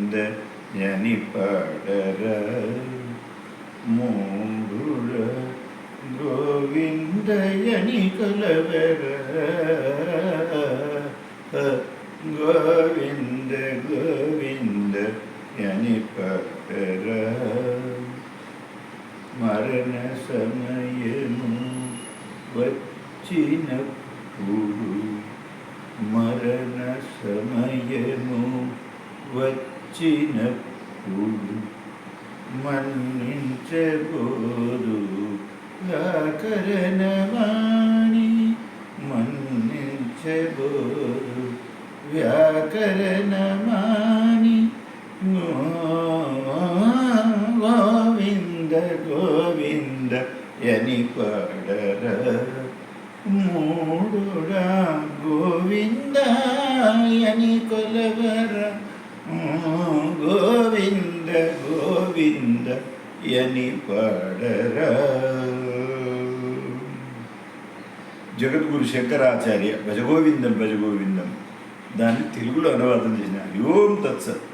గోవింద యని పాడర మూడుర గోవింద యని కలవర గోవింద గోవింద యని పాడర మరణ సమయము వచ్చినప్పుడు మరణ సమయము వచ్చినప్పుడు మన్నించబోదు వ్యాకరణమాని మన్నించబోదు వ్యాకరణమాని గోవింద గోవింద యని పాడర మూడురా గోవింద యని కొలవర గోవింద గోవింద యని పాడర. జగద్గురు శంకరాచార్య భజగోవిందం భజగోవిందం దాన్ని తెలుగులో అనువాదం చేసిన. ఓం తత్సత్.